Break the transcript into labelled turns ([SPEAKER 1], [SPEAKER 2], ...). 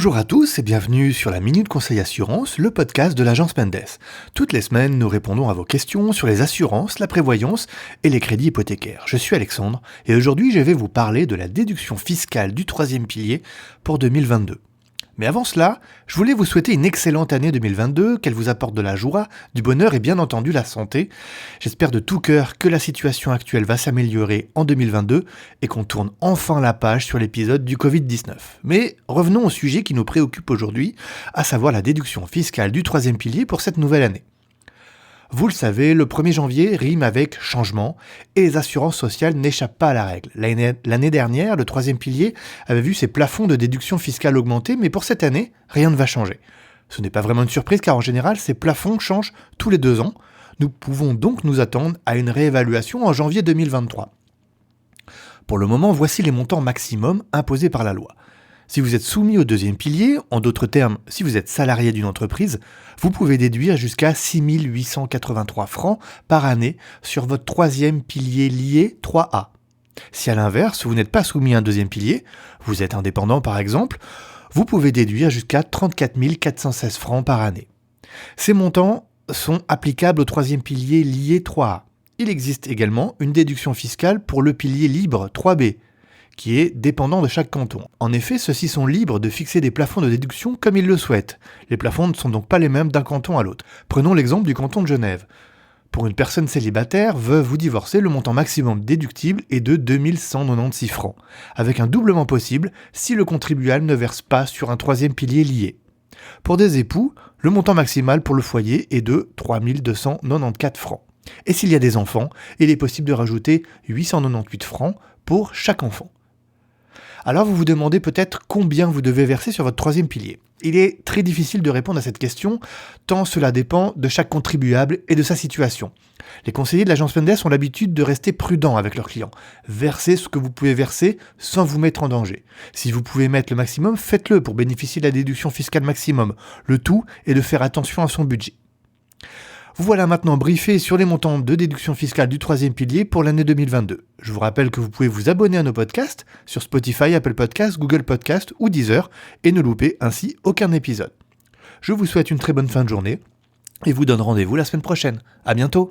[SPEAKER 1] Bonjour à tous et bienvenue sur la Minute Conseil Assurance, le podcast de l'agence Mendes. Toutes les semaines, nous répondons à vos questions sur les assurances, la prévoyance et les crédits hypothécaires. Je suis Alexandre et aujourd'hui je vais vous parler de la déduction fiscale du troisième pilier pour 2022. Mais avant cela, je voulais vous souhaiter une excellente année 2022, qu'elle vous apporte de la joie, du bonheur et bien entendu la santé. J'espère de tout cœur que la situation actuelle va s'améliorer en 2022 et qu'on tourne enfin la page sur l'épisode du Covid-19. Mais revenons au sujet qui nous préoccupe aujourd'hui, à savoir la déduction fiscale du troisième pilier pour cette nouvelle année. Vous le savez, le 1er janvier rime avec changement et les assurances sociales n'échappent pas à la règle. L'année dernière, le troisième pilier avait vu ses plafonds de déduction fiscale augmenter, mais pour cette année, rien ne va changer. Ce n'est pas vraiment une surprise car en général, ces plafonds changent tous les 2 ans. Nous pouvons donc nous attendre à une réévaluation en janvier 2023. Pour le moment, voici les montants maximums imposés par la loi. Si vous êtes soumis au deuxième pilier, en d'autres termes, si vous êtes salarié d'une entreprise, vous pouvez déduire jusqu'à 6 883 francs par année sur votre troisième pilier lié 3A. Si à l'inverse, vous n'êtes pas soumis à un deuxième pilier, vous êtes indépendant par exemple, vous pouvez déduire jusqu'à 34 416 francs par année. Ces montants sont applicables au troisième pilier lié 3A. Il existe également une déduction fiscale pour le pilier libre 3B, qui est dépendant de chaque canton. En effet, ceux-ci sont libres de fixer des plafonds de déduction comme ils le souhaitent. Les plafonds ne sont donc pas les mêmes d'un canton à l'autre. Prenons l'exemple du canton de Genève. Pour une personne célibataire, veuve ou divorcée, le montant maximum déductible est de 2196 francs, avec un doublement possible si le contribuable ne verse pas sur un troisième pilier lié. Pour des époux, le montant maximal pour le foyer est de 3294 francs. Et s'il y a des enfants, il est possible de rajouter 898 francs pour chaque enfant. Alors vous vous demandez peut-être combien vous devez verser sur votre troisième pilier. Il est très difficile de répondre à cette question, tant cela dépend de chaque contribuable et de sa situation. Les conseillers de l'agence Mendes ont l'habitude de rester prudents avec leurs clients. Versez ce que vous pouvez verser sans vous mettre en danger. Si vous pouvez mettre le maximum, faites-le pour bénéficier de la déduction fiscale maximum. Le tout est de faire attention à son budget. Vous voilà maintenant briefé sur les montants de déduction fiscale du troisième pilier pour l'année 2022. Je vous rappelle que vous pouvez vous abonner à nos podcasts sur Spotify, Apple Podcasts, Google Podcasts ou Deezer et ne louper ainsi aucun épisode. Je vous souhaite une très bonne fin de journée et vous donne rendez-vous la semaine prochaine. À bientôt!